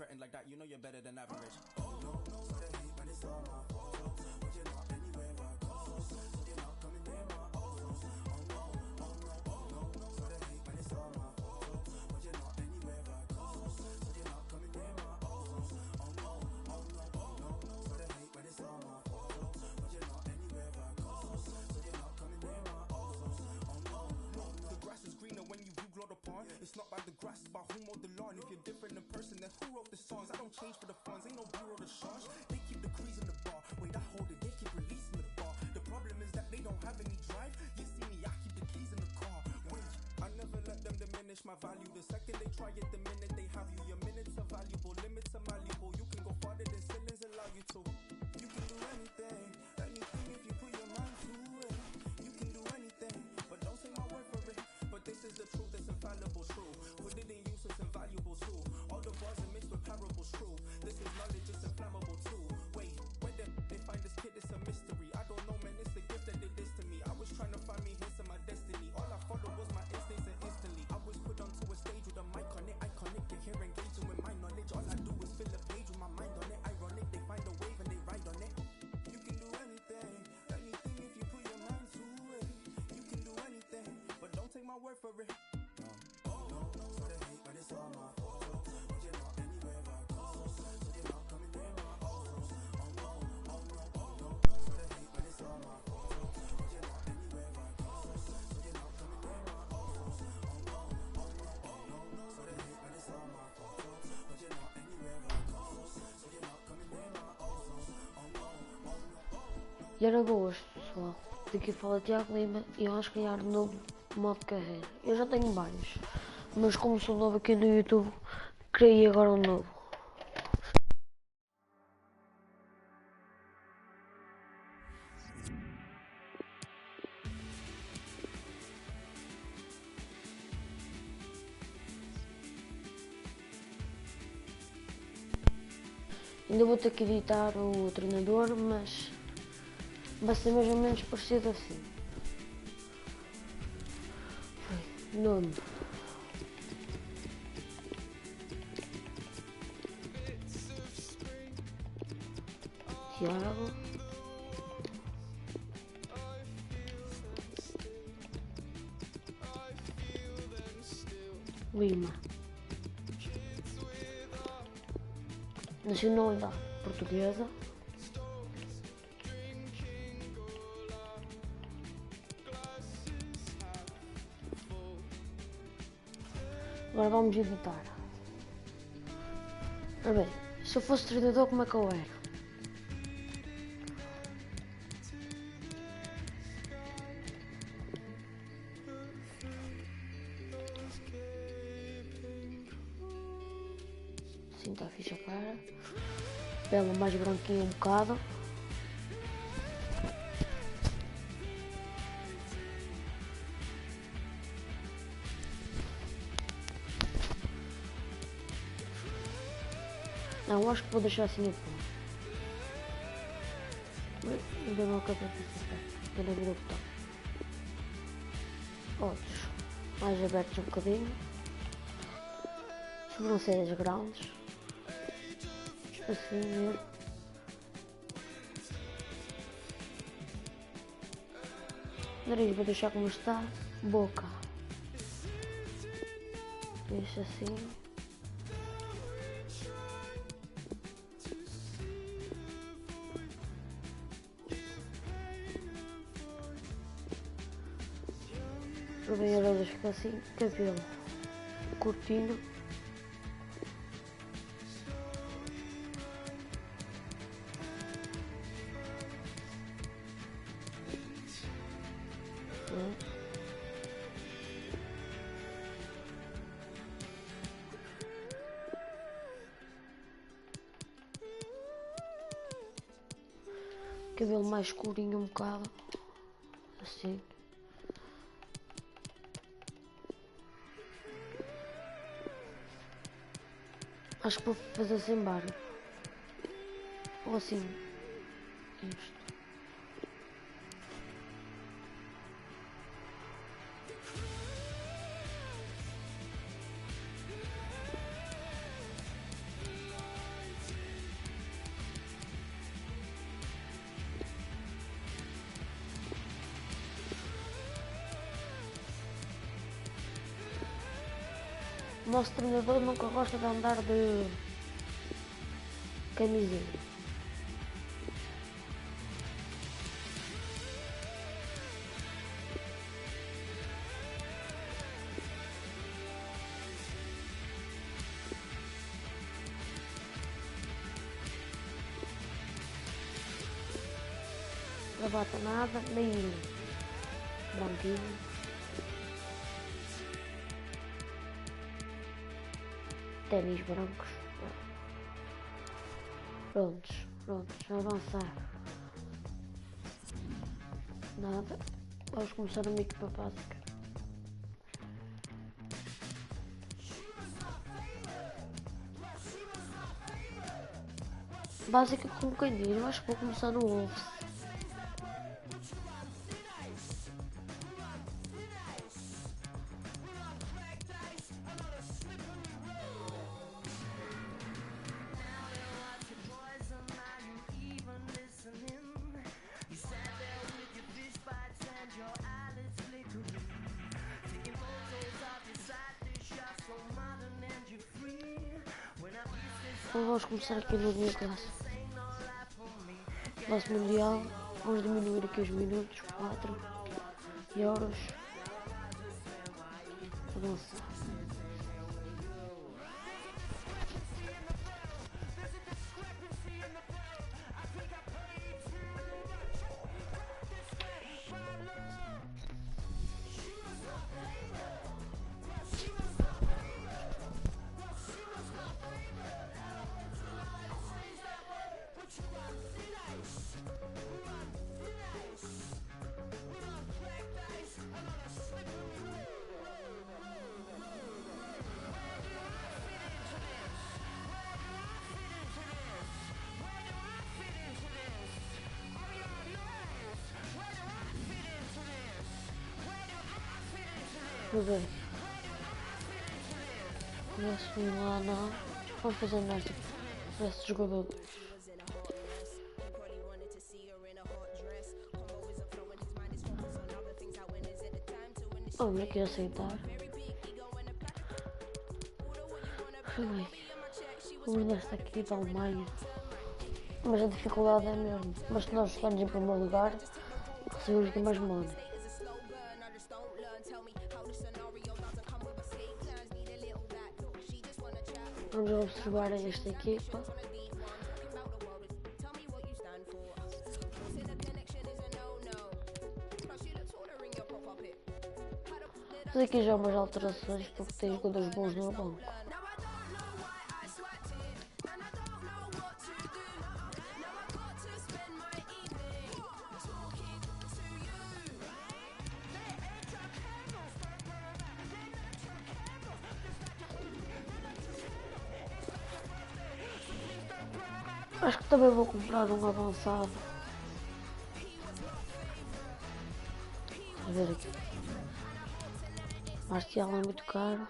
threatened like that, you know you're better than average. It's not about the grass, it's about who mowed the lawn. If you're different in person, then who wrote the songs? I don't change for the funds, ain't no bureau de change. They keep the crease in the bar, wait, I hold it, they keep releasing the bar. The problem is that they don't have any drive. You see me, I keep the keys in the car. Wait, I never let them diminish my value. The second they try it, the minute they have you. Your minutes are valuable, limits are malleable. You can go farther than ceilings allow you to. You can do anything, anything if you put your mind to it. You can do anything, but don't take my word for it. But this is the truth, it's infallible, true. Put it in use, it's invaluable too. All the bars are mixed with parables, true. This is knowledge, it's inflammable too. Wait, where did they find this kid? It's a mystery. I don't know, man, it's the gift that did this to me. I was trying to find me hints of my destiny. All I followed was my instincts and instantly I was put onto a stage with a mic on it. Iconic, they hear engaging with my knowledge. All I do is fill a page with my mind on it. Ironic, they find a wave and they ride on it. You can do anything, anything if you put your mind to it. You can do anything, but don't take my word for it. E era boas, pessoal. Daqui fala Tiago Lima e vamos criar um novo modo de carreira. Eu já tenho vários, mas como sou novo aqui no YouTube, criei agora um novo. Ainda vou ter que editar o treinador, mas vai ser mais ou menos parecido assim. Nome. Tiago. Lima. Nacionalidade portuguesa. Agora vamos editar. Ora bem, se eu fosse treinador, como é que eu era? Assim está fixe a cara. Pele mais branquinha um bocado. Não, acho que vou deixar assim a pôr. Ainda não acabei de acertar. Ainda virou o botão. Olhos mais abertos um bocadinho. Sobrancelhas grandes. Assim mesmo. Nariz vou deixar como está. Boca. Deixa assim. Para bem a orelhas fica assim. Cabelo curtinho. Cabelo mais escurinho um bocado, assim. Acho que vou fazer sem barba. Ou assim. Isto. nosso treinador nunca gosta de andar de camisinha. Não bata nada, nem branquinho. Ténis brancos. Prontos, avançar. Nada. Vamos começar uma equipa básica. Básica com quem diz, eu acho que vou começar no ovo. Então vamos começar aqui no dia classe. Nosso mundial, vamos diminuir aqui os minutos, 4 euros. Avançar. Vamos ver. Começo lá não. Vamos fazer nesta. Esse jogador. Vamos aqui aceitar. Bem, vamos nesta aqui da Alemanha. Mas a dificuldade é mesmo. Mas se nós chegarmos em primeiro lugar, recebemos aqui mais modo. Vamos observar esta equipa. Fazer aqui já umas alterações porque tem jogadores bons no banco. Acho que também vou comprar um avançado. A ver aqui. Marcial é muito caro.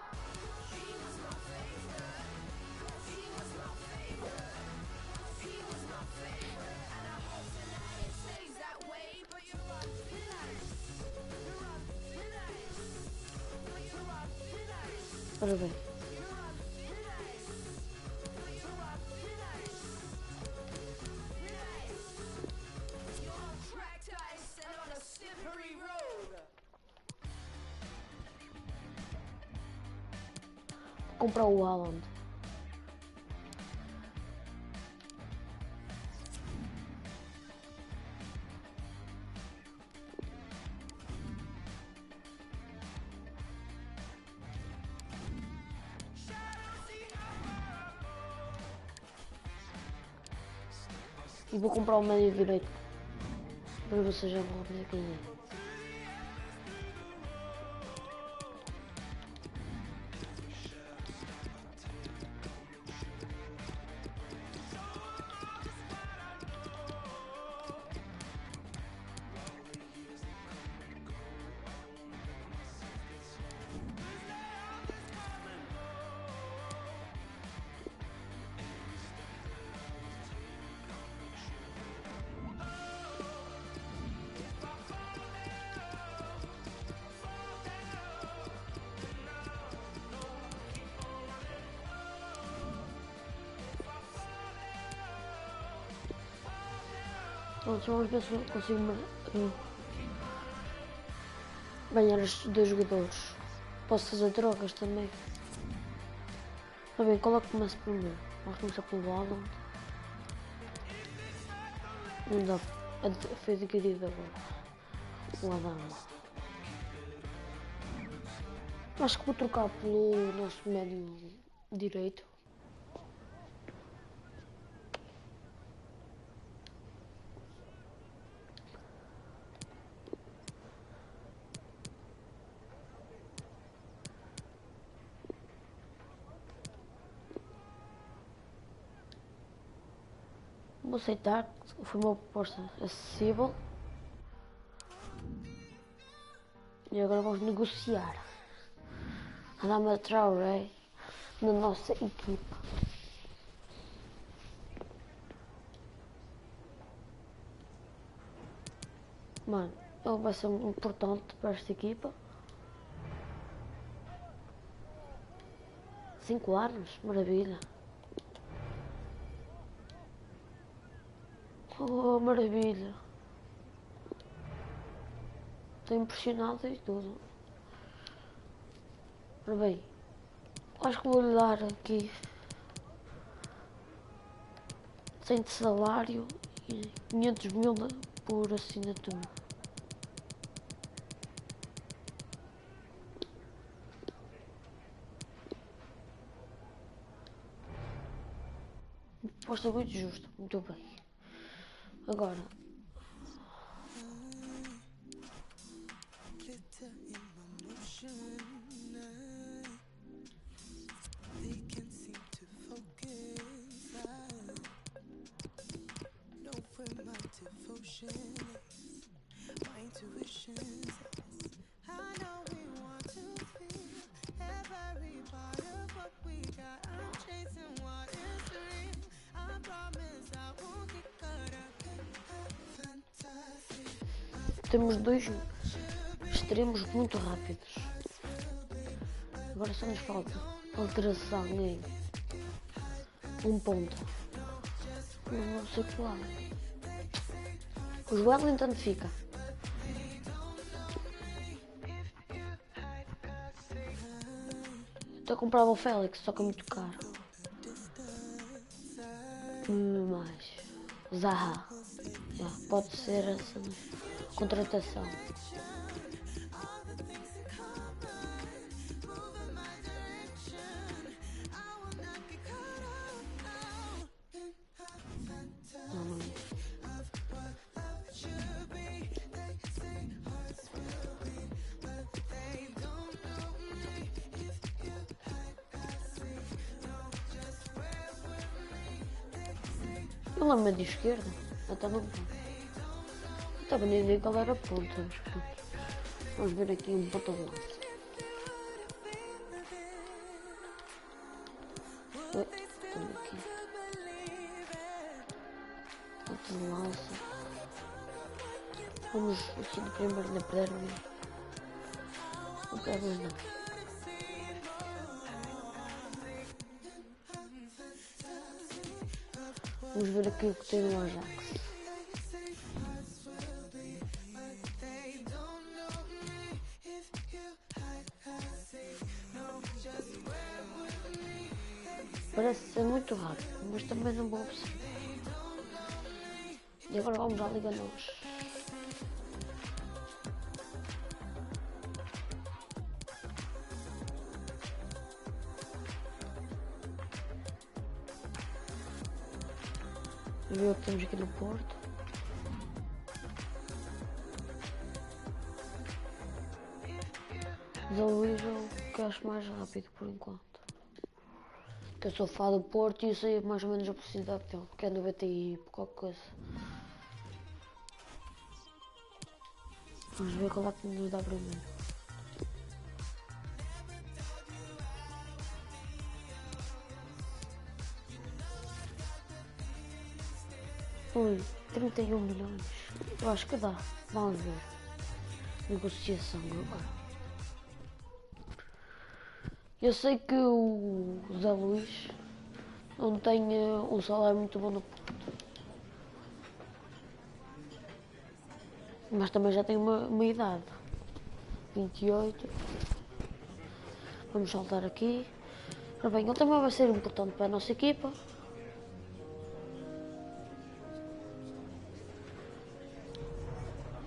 Ora bem. Vou comprar o Haaland. E vou comprar o médio direito. Para vocês já vão ver quem é. Então, vamos ver se eu consigo ganhar estes dois jogadores. Posso fazer trocas também. Está bem, qual é que começa primeiro? Vamos começar pelo Valorant. Não dá, foi dividido agora. O Adama. Acho que vou trocar pelo nosso médio direito. Vou aceitar, foi uma proposta acessível. E agora vamos negociar. A Dama Traoré na nossa equipa. Mano, ele vai ser importante para esta equipa. 5 anos, maravilha. Oh, maravilha. Estou impressionado e tudo. Ora bem, acho que vou-lhe dar aqui 100 de salário e 500 mil por assinatura. Proposta muito justa, muito bem. Agora, temos dois extremos muito rápidos. Agora só nos falta alteração em um ponto. Não sei qual. O Wellington fica. Estou a comprar o Félix, só que é muito caro. Mas Zaha, pode ser essa contratação. Ele é meio de esquerda, até não estava nem a ver qual era a ponta. Vamos ver aqui um ponta de lança. Estamos aqui. Ponta de lança. Vamos aqui no primeiro na perna. Não quero mais nada. Vamos ver aqui o que tem no Ajax. Parece ser muito rápido, mas também não vou observar. E agora vamos à Liga Nós. Ver o que temos aqui no Porto. Zé Luís é o que eu acho mais rápido por enquanto. Que eu sou fã do Porto e eu sei mais ou menos a velocidade dele, que é 90 e qualquer coisa. Vamos ver qual é que nos dá primeiro. Ui, 31 milhões. Eu acho que dá. Vamos ver. Negociação agora. Eu sei que o Zé Luís não tem um salário muito bom no Porto. Mas também já tenho uma idade. 28. Vamos saltar aqui. Ora bem, ele também vai ser importante para a nossa equipa.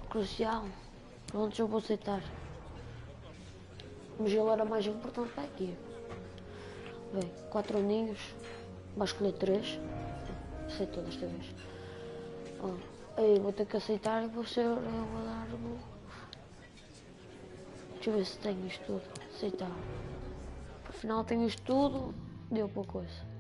Crucial. Pronto, eu vou aceitar. Mas ele era mais importante para aqui. Bem, 4 aninhos. Vai escolher 3. Aceitou desta vez. Aí vou ter que aceitar e vou ser. Eu vou dar. Deixa eu ver se tenho isto tudo. Aceitar. Afinal tenho isto tudo. Deu pouca coisa.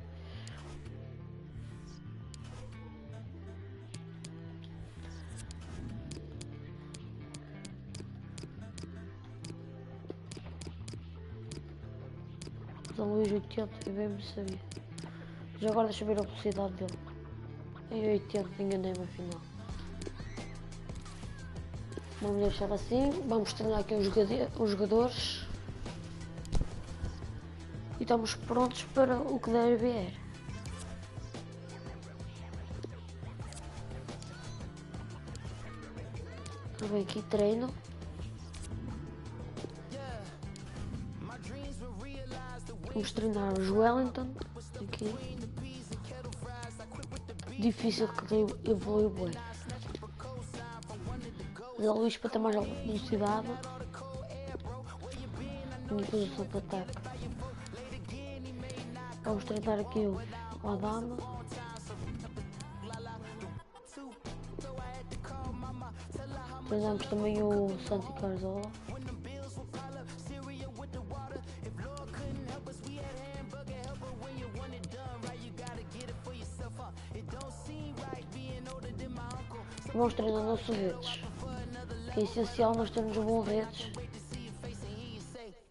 Da Luís 80, eu bem me sabia. Já agora deixa eu ver a velocidade dele. Em 80, enganei-me afinal. Vamos deixar assim, vamos treinar aqui os jogadores. E estamos prontos para o que deve vier. Eu venho aqui treino. Vamos treinar os Wellington. Aqui. Difícil que evolui bem. Da Luís para ter mais velocidade. E posição de ataque. Vamos treinar aqui o Adama. Treinamos também o Santi Carzola. Vamos treinar nossos redes, que é essencial nós termos um bom redes,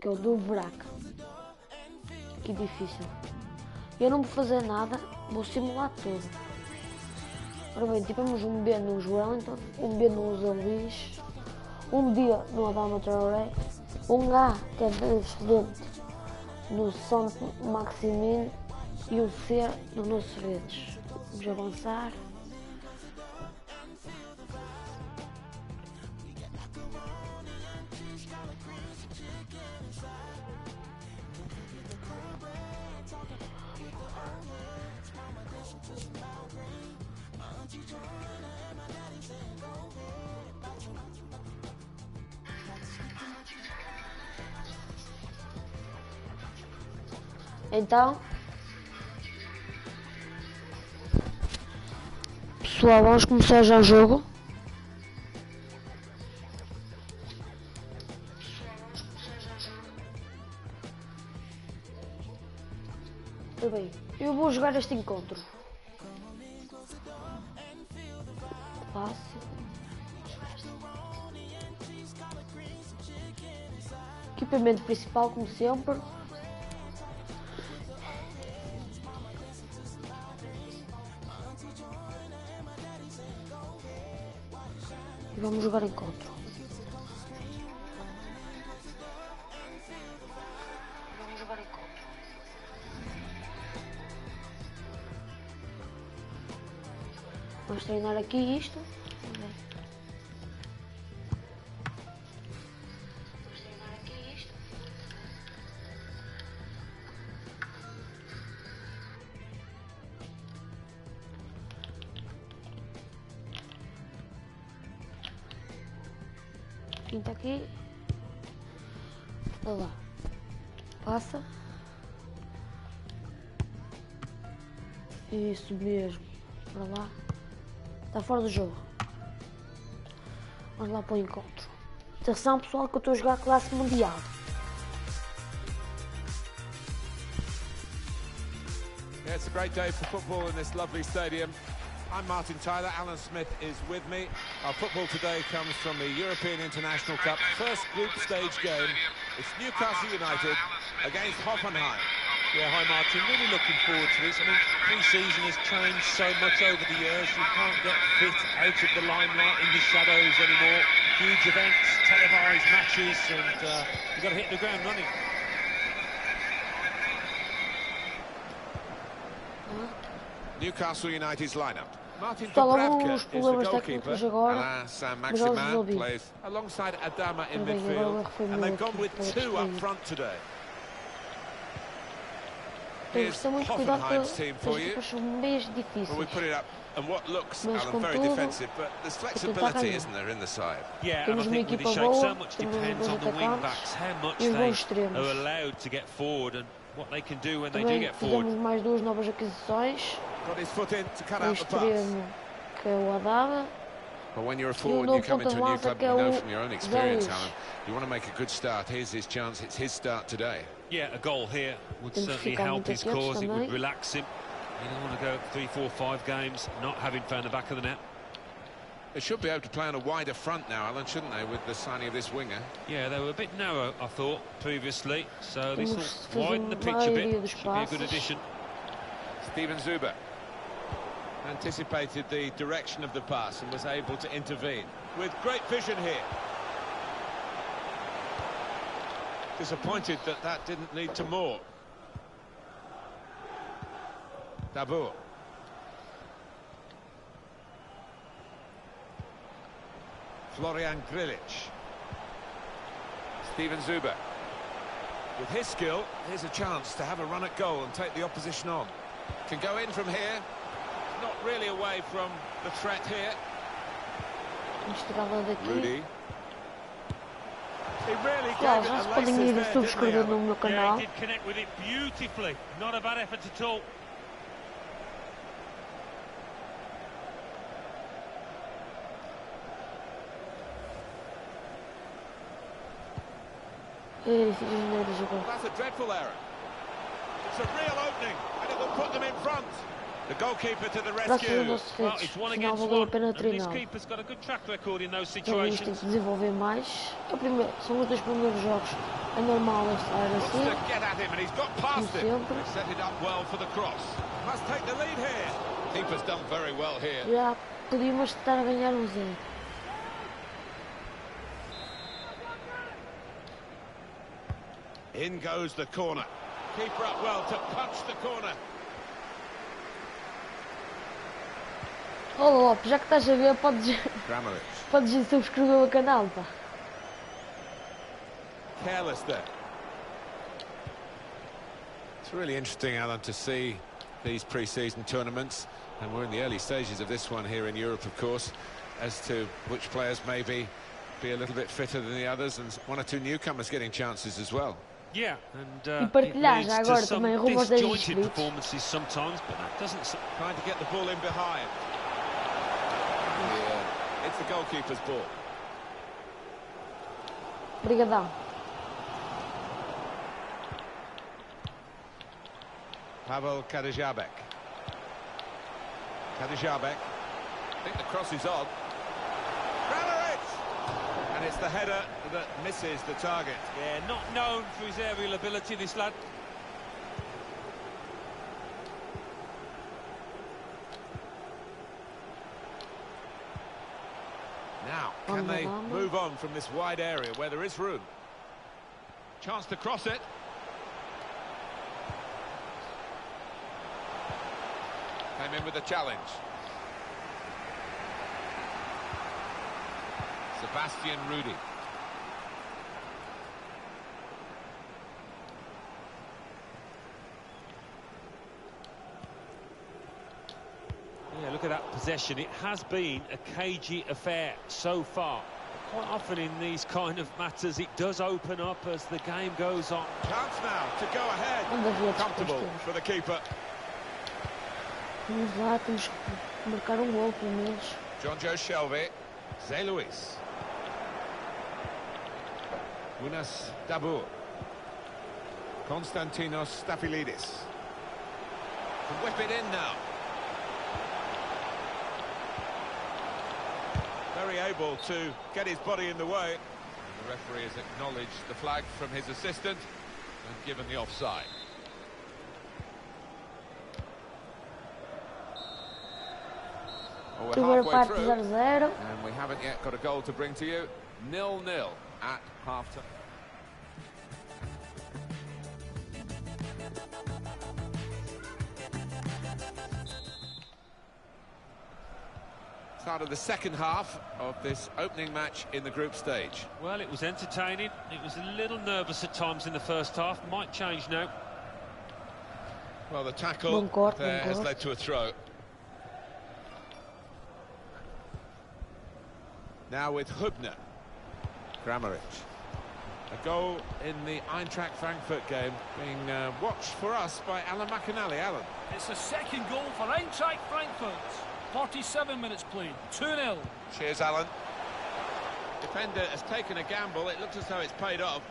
que é o do buraco. Que difícil. Eu não vou fazer nada, vou simular tudo. Ora bem, tivemos um B nos Wellington, um B no Zé Luís, um D no Adama Traoré, um A que é excelente no Santo Maximin e um C no nosso redes. Vamos avançar. Então, pessoal, vamos começar já o jogo. Tá bem, eu vou jogar este encontro. Fácil. Equipamento principal, como sempre. E vamos jogar encontro. Vamos jogar encontro. Vamos treinar aqui isto. Vamos treinar aqui isto. Pinta aqui. Olha lá. Passa. Isso mesmo. Para lá. Está fora do jogo. Vamos lá para o encontro. Atenção pessoal que eu estou a jogar classe mundial. Yeah, it's a great day for football in this lovely stadium. I'm Martin Tyler, Alan Smith is with me. Our football today comes from the European International Cup first group stage game. It's Newcastle United against Hoffenheim. Yeah, hi Martin, really looking forward to this. I mean, pre-season has changed so much over the years. You can't get fit out of the limelight in the shadows anymore. Huge events, televised matches, and you've got to hit the ground running. Newcastle United's lineup. Martin Pessoal, Dubravka alguns is the problemas goalkeeper. técnicos agora, Alain mas já os Saint-Maximin resolvi. plays alongside Adama in Bem, agora o midfield, erro foi and meu they've gone aqui, with estava two up distraído. front today. Temos que ter muito cuidado porque Hoffenheim's as team for you. equipas são meio Well, we difíceis. put it up, and what looks, Mas Alan, very contudo, defensive, but there's tentar flexibility, ganhar. isn't there, in the side? Yeah, and I Temos uma think with equipa this shape, so boa, much temos depends bons on the wing atacantes backs, how much e os bons they extremos. are allowed to get forward and what they can do when they do Também get forward. fizemos mais duas novas aquisições. Got his foot in to cut Um out the pass. extremo, que é o Adama. But when you're a E o forward and you novo come into a new ponta-lança, club, que é you know o from your own experience, Zé Luís. Alan, you want to make a good start. Here's his chance. It's his start today. Yeah, a goal here would Temos que certainly ficar help muito his atentos cause. It would também. relax him. He doesn't want to go 3, 4, 5 games not having found the back of the net. They should be able to play on a wider front now, Alan, shouldn't they, with the signing of this winger? Yeah, they were a bit narrow, I thought, previously. So this Temos will de widen the fazer pitch a maioria bit. dos Should be a good passes. addition. Steven Zuber anticipated the direction of the pass and was able to intervene with great vision here. Disappointed that that didn't lead to more. Dabour. Florian Grilic. Steven Zuber. With his skill, here's a chance to have a run at goal and take the opposition on. Can go in from here. Not really away from the threat here. Vamos tirá-la daqui. Rudy. He really Pessoal, gave já it se a podem laces ir there, subscrever didn't no he, meu Yeah, canal. he did connect with it beautifully. Not a bad effort at all. Fiz as agora. That's a dreadful error. It's a real opening, and it will put them in front. The goalkeeper to the Graças a rescue. nossos Well, defeitos, it's one afinal against valeu a one. pena And this treinar. keeper's got a good track record in those Então vamos ter situations. que desenvolver mais. São os dois primeiros jogos. É normal esta área Wants assim. to get at him, and he's got past Como him. sempre. Set it up well for the cross. Must take the lead here. Keeper's done very well here. Já podíamos estar a ganhar 0. In goes the corner. Keeper up well to punch the corner. Ô Lopes, já que estás a ver, Gramovic. podes subscrever o canal, pá. Careless there. It's really interesting, Alan, to see these pre-season tournaments, and we're in the early stages of this one here in Europe, of course, as to which players maybe be a little bit fitter than the others, and one or two newcomers getting chances as well. Yeah, and E it partilhar leads já to agora some também rumo aos 10 disjointed inscritos. performances sometimes, but that doesn't. Trying to get the ball in behind. Yeah, it's the goalkeeper's ball. Obrigadão. Pavel Kadejabek. Kadejabek. I think the cross is on. Gramovic! And it's the header that misses the target. Yeah, not known for his aerial ability, this lad. Now, can they move on from this wide area where there is room? Chance to cross it. Came in with a challenge. Sebastian Rudy. Yeah, look at that possession. It has been a cagey affair so far. Quite often in these kind of matters, it does open up as the game goes on. Chance now to go ahead. Comfortable for the keeper. Vamos lá, temos que marcar gol, pelo menos. John Joe Shelby. Zé Luís. Unas Dabour. Konstantinos Staphylides. Can whip it in now. Very able to get his body in the way. The referee has acknowledged the flag from his assistant and given the offside. Well, we're Primeira halfway parte through, 0-0. and we haven't yet got a goal to bring to you. 0-0 at half-time. Start of the second half of this opening match in the group stage. Well, it was entertaining. It was a little nervous at times in the first half. Might change now. Well, the tackle there has led to a throw. Now with Hübner. Kramaric. A goal in the Eintracht Frankfurt game being watched for us by Alan McAnally. Alan. It's the second goal for Eintracht Frankfurt. 47 minutes played, 2-0. Cheers, Alan. Defender has taken a gamble. It looks as though it's paid off.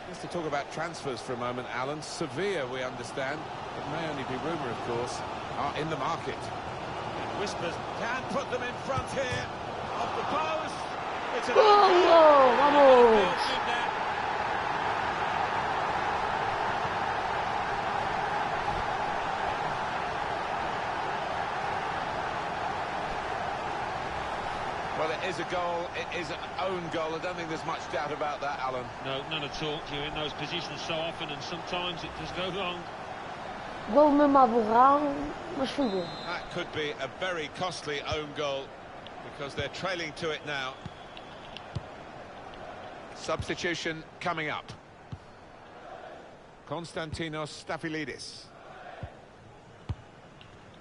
Just to talk about transfers for a moment, Alan. Sevilla, we understand, it may only be rumour, of course, are in the market. Whispers Can put them in front here. Off the post. It's an Vamos! Well, it is a goal. It is an own goal. I don't think there's much doubt about that, Alan. No, none at all. You're in those positions so often, and sometimes it does go wrong. Gol mesmo a borrar, mas foi gol. That could be a very costly own goal because they're trailing to it now. Substitution coming up. Konstantinos Stafylidis.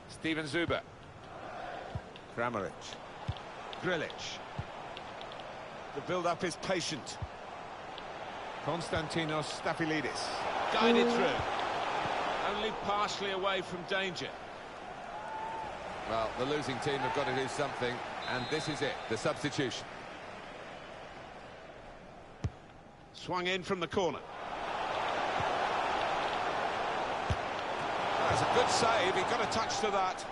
Steven Zuber. Kramaric. Grilic. The build-up is patient. Konstantinos Stafylidis. Guided through. Only partially away from danger. Well, the losing team have got to do something, and this is it, the substitution. Swung in from the corner. That's a good save, he got a touch to that.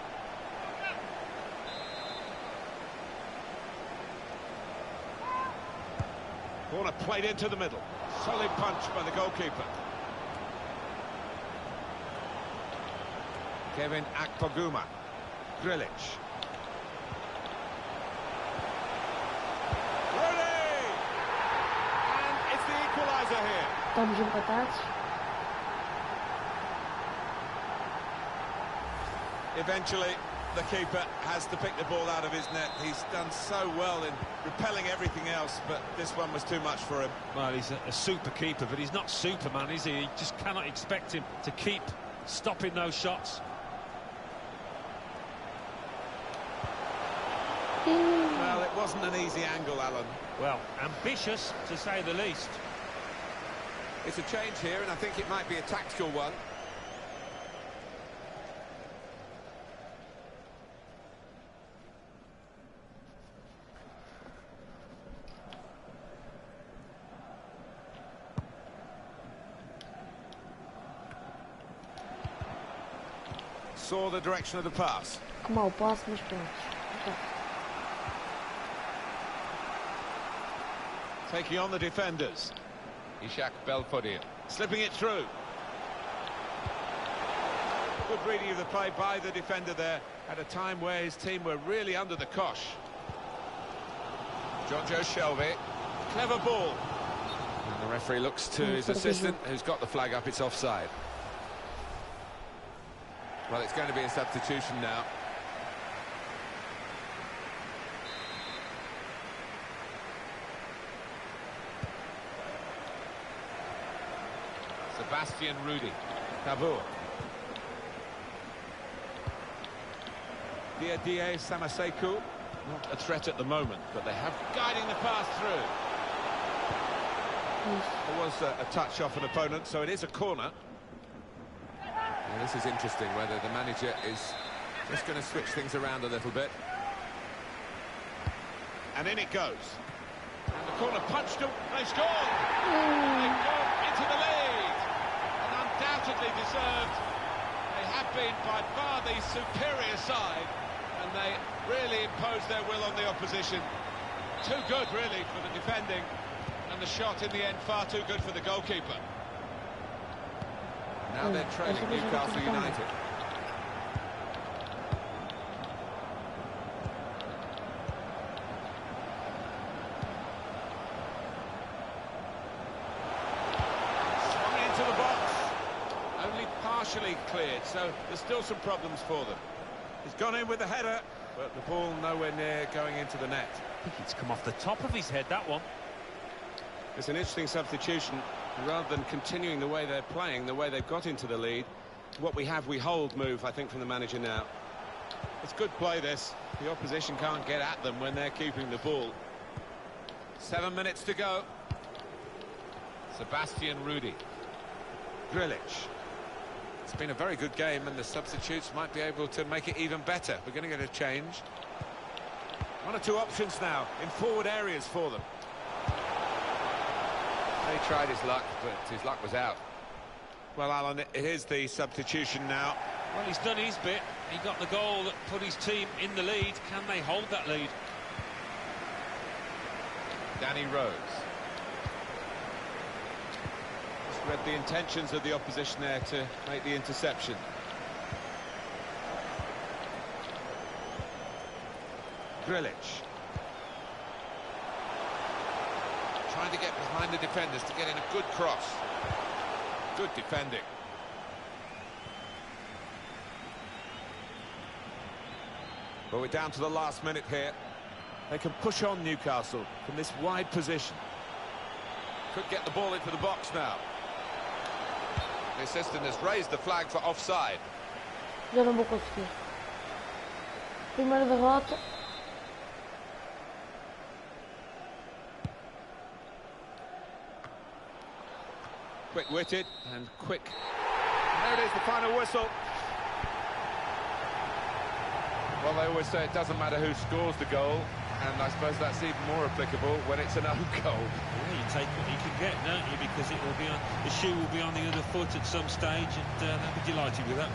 Corner played into the middle. Solid punch by the goalkeeper. Kevin Akpoguma. Grilic. Rooney! And it's the equaliser here. Estamos empatados. Eventually, the keeper has to pick the ball out of his net. He's done so well in repelling everything else, but this one was too much for him. Well, he's a super keeper, but he's not Superman, is he? You just cannot expect him to keep stopping those shots. Well, it wasn't an easy angle, Alan. Well, ambitious, to say the least. It's a change here, and I think it might be a tactical one. Saw the direction of the pass. Que mau passo, mas pronto. Taking on the defenders. Ishak Belfodil. Slipping it through. Good reading of the play by the defender there at a time where his team were really under the cosh. Jojo Shelby. Clever ball. And the referee looks to his assistant, who's got the flag up. It's offside. Well, it's going to be a substitution now. Sebastian Rudy. Tabur. Diadie Samaseku. Not a threat at the moment, but they have guiding the pass through. There was a touch off an opponent, so it is a corner. Well, this is interesting, whether the manager is just going to switch things around a little bit. And in it goes. And the corner punched them. They scored! They've gone into the lead. And undoubtedly deserved. They have been by far the superior side. And they really imposed their will on the opposition. Too good, really, for the defending. And the shot in the end far too good for the goalkeeper. Now they're trailing Newcastle United. Swung into the box. Only partially cleared, so there's still some problems for them. He's gone in with the header. but the ball nowhere near going into the net. I think it's come off the top of his head, that one. It's an interesting substitution. Rather than continuing the way they're playing, the way they've got into the lead, what we have, we hold move, I think, from the manager now. It's good play, this. The opposition can't get at them when they're keeping the ball. 7 minutes to go. Sebastian Rudy. Grilic. It's been a very good game, and the substitutes might be able to make it even better. We're going to get a change. One or two options now in forward areas for them. He tried his luck, but his luck was out. Well, Alan, it is the substitution now. Well, he's done his bit. He got the goal that put his team in the lead. Can they hold that lead? Danny Rose. Just read the intentions of the opposition there to make the interception. Grilic. Trying to get behind the defenders to get in a good cross. Good defending. But we're down to the last minute here. They can push on Newcastle from this wide position. Could get the ball into the box now. The assistant has raised the flag for offside. Já não vou conseguir. Primeira derrota. Quick-witted and quick. There it is, the final whistle. Well, they always say it doesn't matter who scores the goal, and I suppose that's even more applicable when it's an own goal. Well, you take what you can get, don't you? Because it will be on, the shoe will be on the other foot at some stage, and they'll be delighted with that.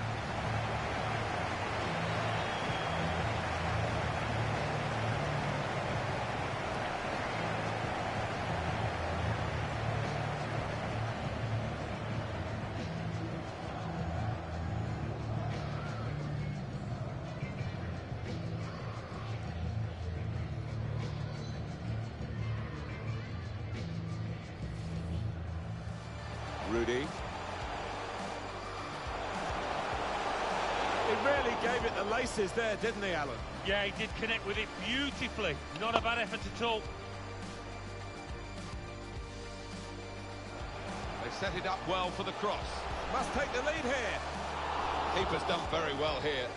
Rudy. He really gave it the laces there, didn't he, Alan? Yeah, he did connect with it beautifully. Not a bad effort at all. They set it up well for the cross. Must take the lead here. Keeper's done very well here.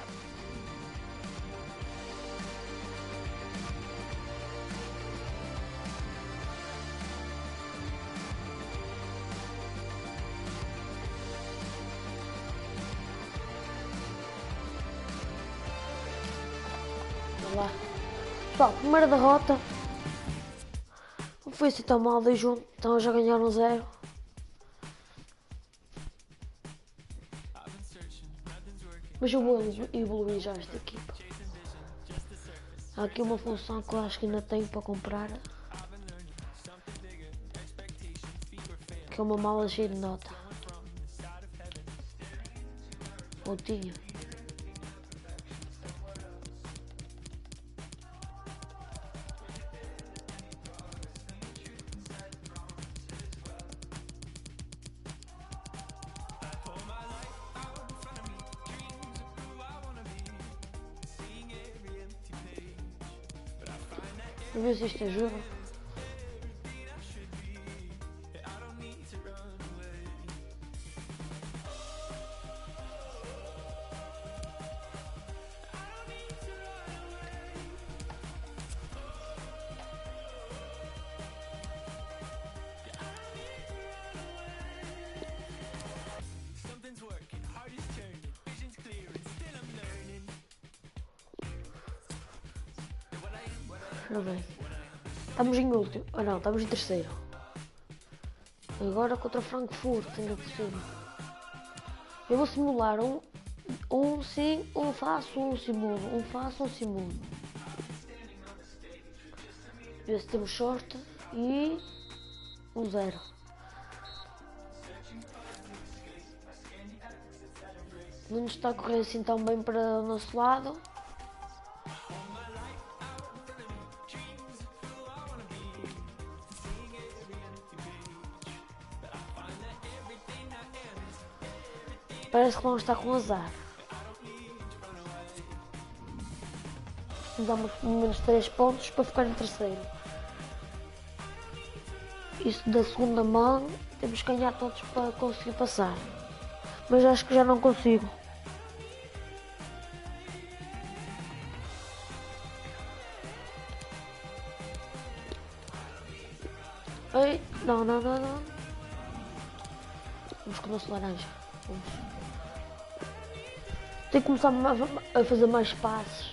Lá. Pessoal, primeira derrota. Não foi assim tão mal, 2-1. Então já ganharam 0. Mas eu vou evoluir já esta equipa. Há aqui uma função que eu acho que ainda tenho para comprar. Que é uma mala cheia de nota. Ou tinha. Vou ver se isto ajuda. Ora bem, estamos em último, não, estamos em terceiro. Agora contra o Frankfurt, ainda por cima. Eu vou simular um sim, um faço, um simulo, um faço, um simulo. Ver se temos sorte e 0. Não nos está a correr assim tão bem para o nosso lado. Parece que vamos estar com azar. precisamos de pelo menos 3 pontos para ficar em terceiro. Isso da segunda mão, temos que ganhar todos para conseguir passar. Mas acho que já não consigo. Ei, não. Vamos com o nosso laranja. Vamos. Tenho que começar a fazer mais passes.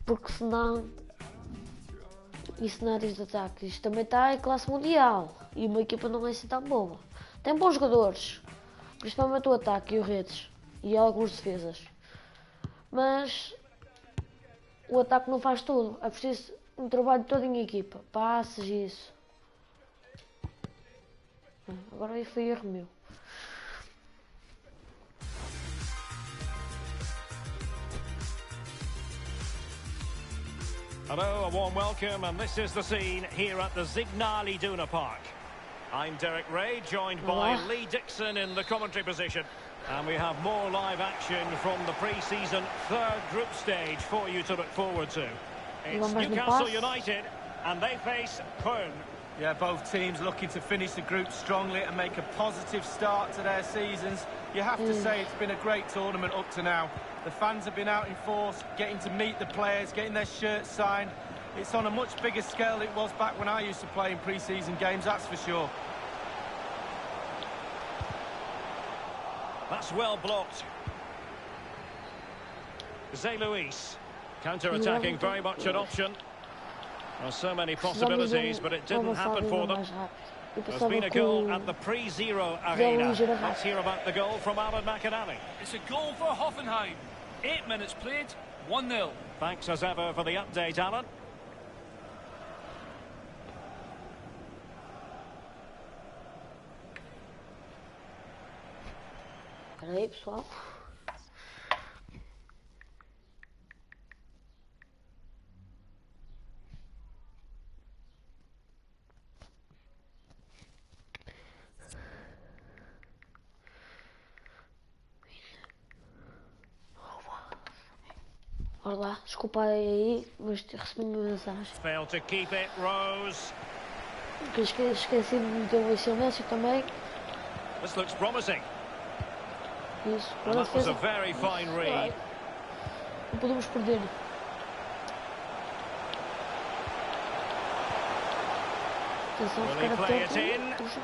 Porque senão... E cenários de ataque. Isto também está em classe mundial. E uma equipa não é assim tão boa. Tem bons jogadores. Principalmente o ataque e o redes. E alguns defesas. Mas... O ataque não faz tudo. É preciso um trabalho todo em equipa. Passes e isso. Agora aí foi erro meu. Hello, a warm welcome, and this is the scene here at the Signal Iduna Park. I'm Derek Ray, joined by Lee Dixon in the commentary position. And we have more live action from the pre-season third group stage for you to look forward to. It's Newcastle United, and they face Köln. Yeah, both teams looking to finish the group strongly and make a positive start to their seasons. You have to say it's been a great tournament up to now. The fans have been out in force, getting to meet the players, getting their shirts signed. It's on a much bigger scale than it was back when I used to play in pre-season games, that's for sure. That's well blocked. Zé Luís, counter-attacking, very much an option. There are so many possibilities, but it didn't happen for them. There's been a goal at the pre-zero arena. Let's hear about the goal from Alan McAnally. It's a goal for Hoffenheim. 8 minutes played, 1-0. Thanks as ever for the update, Alan. Espera aí, pessoal. Olá, desculpa aí, mas recebi uma mensagem. Failed to keep it, Rose. Que esqueci de meter em silêncio também. This looks promising. Isso, And that was a very fine read. Não podemos perder. Atenção, Will he play it in? Isso.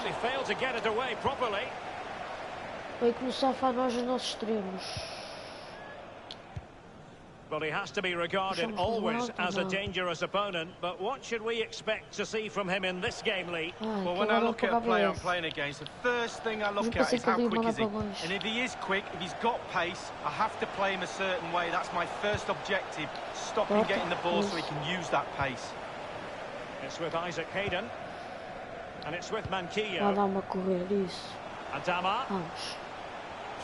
He failed to get it away properly. Vai começar a falar nós os nossos extremos. Well, he has to be regarded always as a dangerous opponent, but what should we expect to see from him in this game, Lee? Well, when I look at a player I'm playing against, the first thing I look at is how quick is he. And if he is quick, if he's got pace, I have to play him a certain way. That's my first objective, stop him getting the ball so he can use that pace. It's with Isaac Hayden, and it's with Manquillo. Adama correr, isso. Adama. Vamos.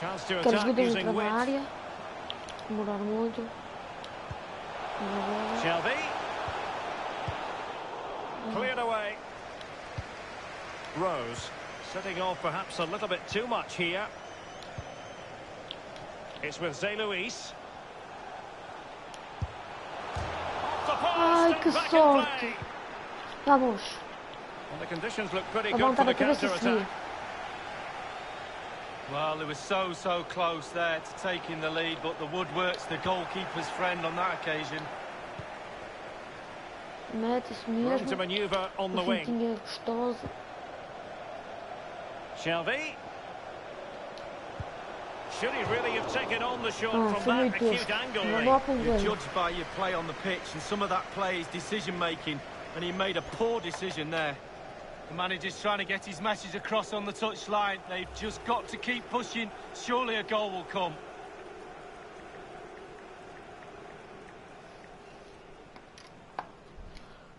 Chance to Quero attack jogadores using entrar na width. área. Demorar muito. Shelby. Cleared away. Rose. Setting off perhaps a little bit too much here. It's with Zé Luís. Ai, que sorte. Vamos. Well, the conditions look pretty A good volta for da the cabeça counter-attack. Well, they were so close there to taking the lead, but the woodwork's the goalkeeper's friend on that occasion. Mete-se Room to mesmo. manoeuvre on the A wing. fintinha gostosa. Shelby. Should he really have taken on the shot Ah, from foi that muito acute angle, Não Lee? dá para You're ver. judged by your play on the pitch, and some of that play is decision-making, and he made a poor decision there. The manager's trying to get his message across on the touchline. They've just got to keep pushing. Surely a goal will come.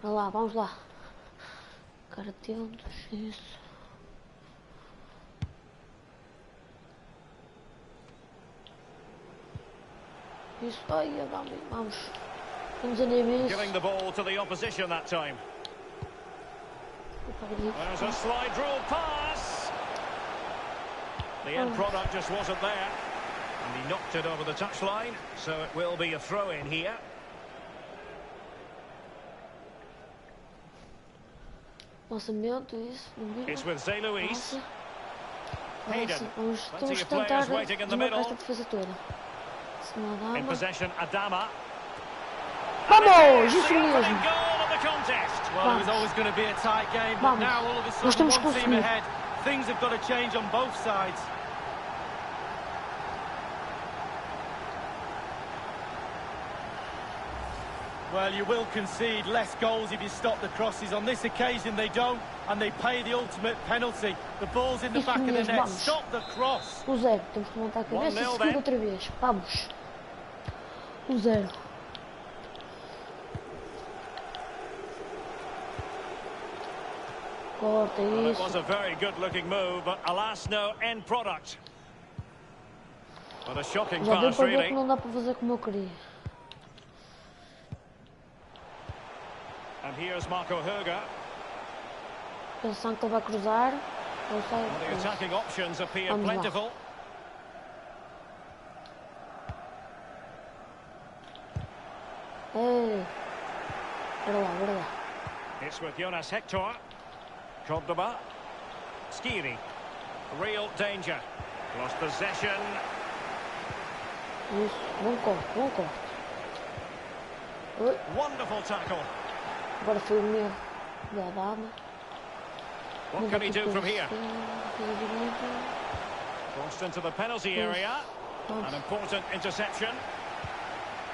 Vai lá, vamos lá. Cara atentos, isso. Isso, ai, Adami, vamos. Vamos a Neves. Giving the ball to the opposition that time. There's a slide rule pass. The end product just wasn't there. And he knocked it over the touchline, so it will be a throw-in here. Lançamento, isso. It's with Zé Luís. Hayden. Vamos Plenty of tentar players waiting in the desmarcar middle. esta defesa toda. Se não dá, In possession, Adama. vamos! Isso The opening mesmo! goal of the contest. Well, it was always going to be a tight game, but Vamos. now all of a Nós sudden temos que one team conseguir. ahead. Things have got to change on both sides. Well, you will concede less goals if you stop the crosses. On this occasion, they don't, and they pay the ultimate penalty. The ball's in the Isso back of the mesmo, net. vamos. Stop the cross. 1-0. Temos que montar a cabeça e 1-0 seguir then. outra vez. Vamos! 1-0. Corta Well, it isso. was a very good-looking move, but alas, no end product. But a shocking Já deu pass, para ver que really. não dá para fazer como eu queria. And here's Marco Höger. Pensando que ele vai cruzar. Não sai. Well, the attacking options appear Vamos lá. plentiful. Ei. Bora lá, bora lá. It's with Jonas Hector. Cordoba. Skiri. Real danger. Lost possession. Isso. Bom corte, bom corte. Oi. Wonderful tackle. Agora foi o meu da dama. What can he do from here? Crossed into the penalty area. An important interception.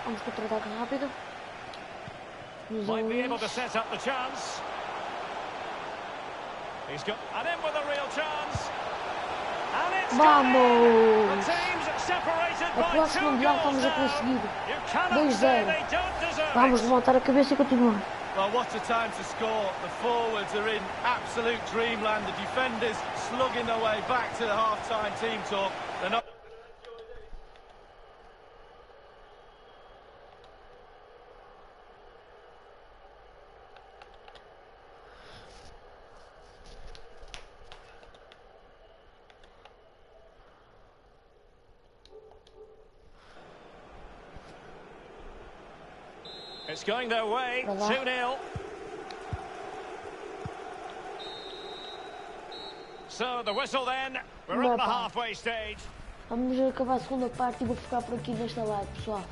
Vamos contra-ataque rápido. Might be able to set up the chance. He's got and in with a real chance. And it's gone in. Vamos! The team's separated A by próxima 2 mundial goals estamos a now. conseguir. You cannot say 2-0. they don't deserve Vamos it. levantar a cabeça e continuar. Well, what a time to score. The forwards are in absolute dreamland. The defenders slugging their way back to the half-time team talk. They're not... It's going their way. Olá. 2-0. So the whistle then. We're at the Opa. halfway stage. Vamos acabar a segunda parte e vou ficar por aqui nesta live, pessoal.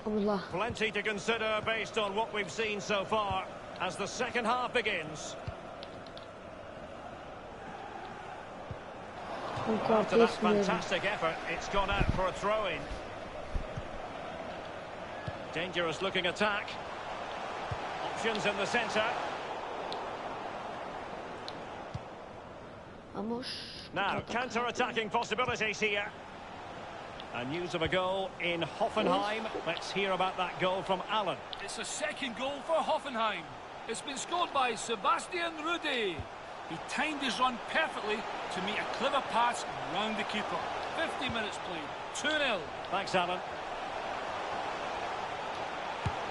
Vamos lá. Plenty to consider based on what we've seen so far as the second half begins. Concordo, After é that isso mesmo. fantastic effort, it's gone out for a throw-in. Dangerous looking attack. Options in the centre. Vamos. Now, counter-attacking possibilities here. And news of a goal in Hoffenheim. Let's hear about that goal from Alan. It's a second goal for Hoffenheim. It's been scored by Sebastian Rudy. He timed his run perfectly to meet a clever pass round the keeper. 50 minutes played. 2-0. Thanks, Alan.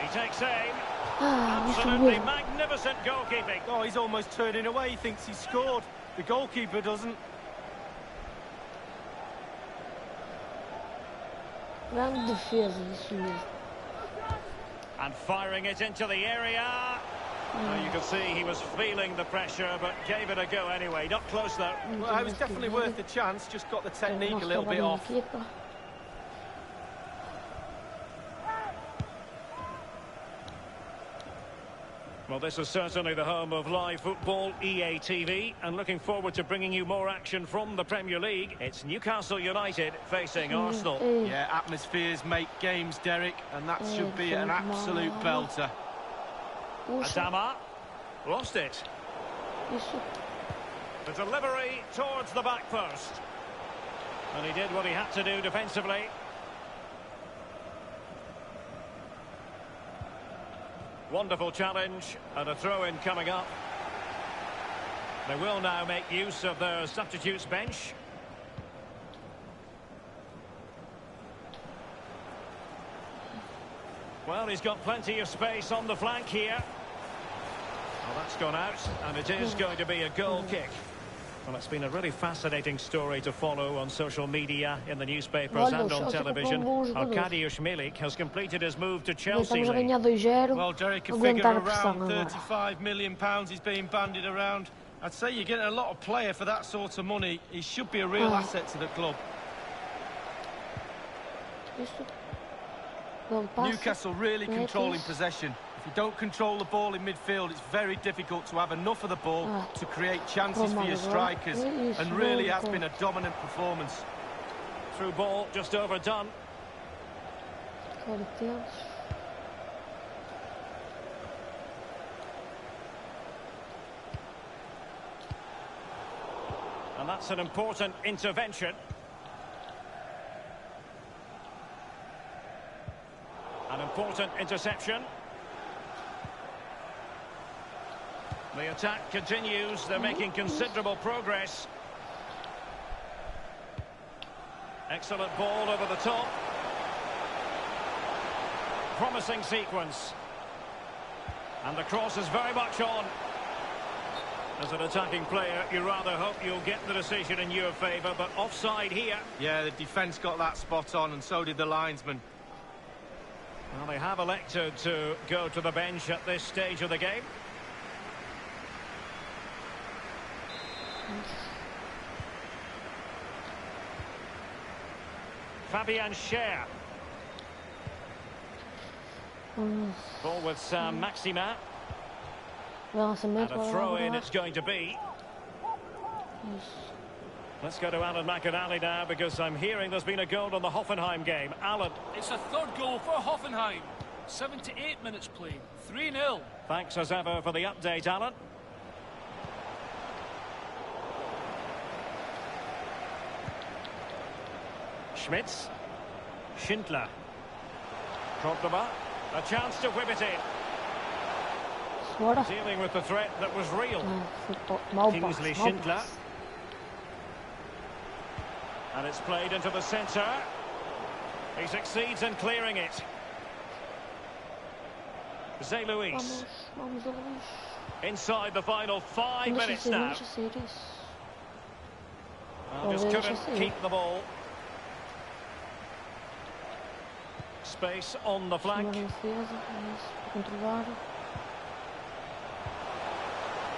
He takes aim. Ah, isso Absolutely mesmo. magnificent goalkeeping. Oh, he's almost turning away. He thinks he scored. The goalkeeper doesn't. Grande defesa, isso mesmo. And firing it into the area. Well, you can see he was feeling the pressure, but gave it a go anyway. Not close, though. Well, it was definitely worth the chance. Just got the technique a Nós little bit trabalhamos off. aqui, pá. Well, this is certainly the home of live football, EA TV, and looking forward to bringing you more action from the Premier League. It's Newcastle United facing Arsenal. Ei, Yeah, atmospheres make games, Derek, and that Yeah, should be an so absolute tomorrow. belter. puxa, Adama lost it. isso. The delivery towards the back post. And he did what he had to do defensively. Wonderful challenge and a throw-in coming up. They will now make use of their substitutes bench. Well, he's got plenty of space on the flank here. Well, That's gone out, and it is going to be a goal kick. Well, it's been a really fascinating story to follow on social media, in the newspapers and on television. Arkadiusz Milik has completed his move to Chelsea. Well, Derek, a figure around £35 million is being bandied around. I'd say you're getting a lot of player for that sort of money. He should be a real asset to the club. Newcastle really controlling possession. If you don't control the ball in midfield, it's very difficult to have enough of the ball to create chances for your strikers. And really has been a dominant performance. Through ball, just overdone. And that's an important intervention. An important interception. The attack continues. They're making considerable progress. Excellent ball over the top. Promising sequence. And the cross is very much on. As an attacking player, you rather hope you'll get the decision in your favour, but offside here. Yeah, the defence got that spot on, and so did the linesman. Well, they have elected to go to the bench at this stage of the game. Fabian Schär. Ball with Maxima. And a throw-in it's going to be. Let's go to Alan McInally now, because I'm hearing there's been a goal on the Hoffenheim game. Alan. It's a third goal for Hoffenheim. 78 minutes played. 3-0. Thanks as ever for the update, Alan. Schmitz. Schindler. Cordoba. A chance to whip it in. Dealing with the threat that was real. Kingsley Schindler. And it's played into the centre. He succeeds in clearing it. Zé Luís. Inside the final 5 minutes now. Well, just couldn't keep the ball. Space on the flank.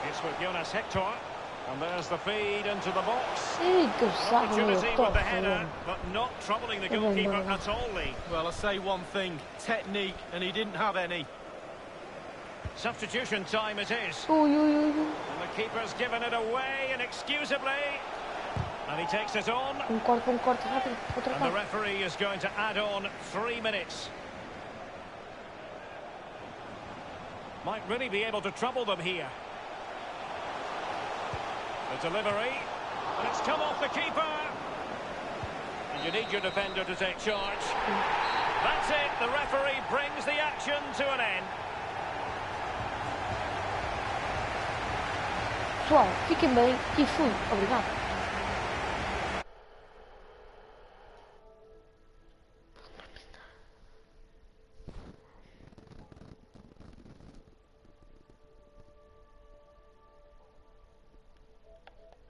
It's with Jonas Hector. And there's the feed into the box. An opportunity with the header, but not troubling the goalkeeper at all, Lee. Well, I say one thing, technique, and he didn't have any. Substitution time it is. And the keeper's given it away inexcusably. And he takes it on. And the referee is going to add on 3 minutes. Might really be able to trouble them here. The delivery, and it's come off the keeper. And you need your defender to take charge. That's it, the referee brings the action to an end. Pessoal, fiquem bem e fui. Obrigado.